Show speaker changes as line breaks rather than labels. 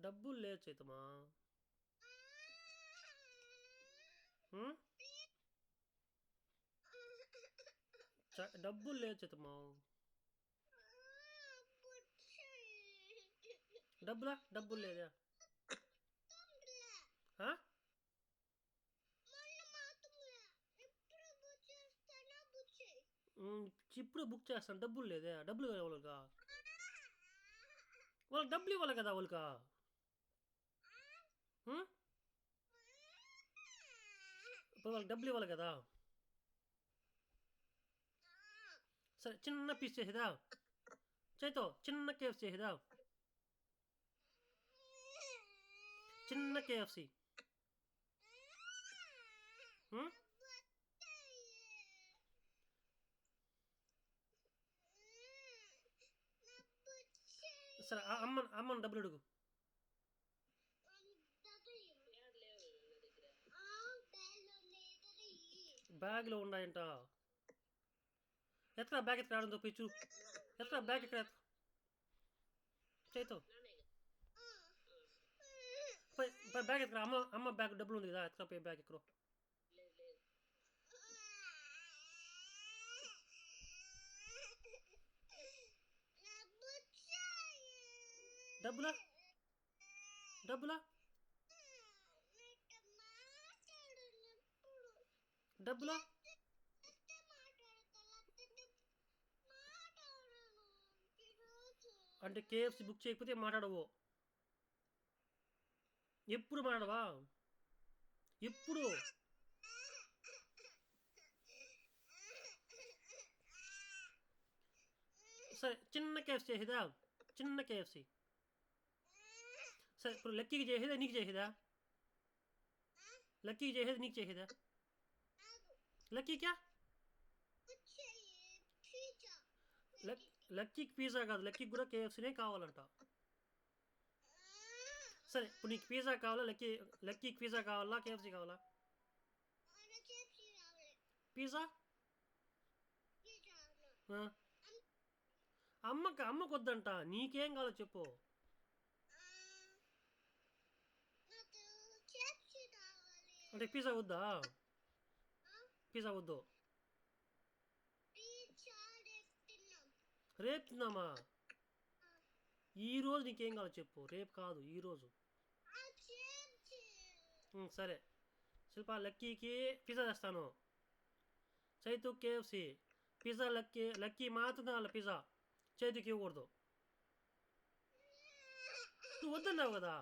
డబ్బులు లేదు చైతమా. ఉం? డబ్బులు లేదు చైతమా. డబ్బులు లేదా. ఆ? ఇప్పుడు బుక్ చేస్తాను. డబ్బులు లేదే. డబ్బులు వాళ్ళకా. వాళ్ళకి డబ్బులు ఇవ్వాలి కదా వాళ్ళకా. ఉం? ఇప్పుడు వాళ్ళకి డబ్బులు ఇవ్వాలి కదా. సరే చిన్న పీస్ చేసేదా. చైతో చిన్న కేఎఫ్సి చేసేదా. చిన్న కేఎఫ్సి. సరే అమ్మని డబ్బులు అడుగు. బ్యాగ్లో ఉన్నాయంట. ఎట్లా బ్యాగ్ ఎత్తుకు రావడం తప్పించు. ఎట్లా బ్యాగ్ ఎక్కడ చైతో బ్యాగ్ ఎక్కడ. అమ్మ బ్యాగ్ డబ్బులు ఉంది కదా. ఎత్తుక పోయి బ్యాగ్ ఎక్కడో. డబ్బులా డబ్బులా డబ్బులా. అంటే కేఎఫ్సి బుక్ చేయకపోతే మాట్లాడవు. ఎప్పుడు మాట్లాడవా. ఎప్పుడు. సరే చిన్న కేఎఫ్సి చేసేదా. చిన్న కేఎఫ్సి. సరే ఇప్పుడు లక్కీకి చేసేదా నీకు చేసేదా. లక్కీకి చేసేది నీకు చేసేదా. లక్కీ క్యా. లక్కీకి పిజ్జా కాదు. లక్కీకి కూడా కేఎఫ్సీనే కావాలంట. సరే ఇప్పుడు నీకు పిజ్జా కావాలా. లక్కీకి పిజ్జా కావాలా కేఎఫ్సీ కావాలా. పిజ్జా. అమ్మకు వద్దంట. నీకేం కావాలో చెప్పు. అంటే పిజ్జా వద్దా. పిజ్జా వద్దు. రేపు తిందామా. ఈరోజు నీకేం కావాలో చెప్పు. రేపు కాదు ఈరోజు. సరే శిల్ప లక్కీకి పిజ్జా తెస్తాను. చైతు కేఎఫ్సి. పిజ్జా లక్కీ మాత్రం తినాలి పిజ్జా. చైతుకి ఇవ్వకూడదు. నువ్వు వద్దన్నావు కదా.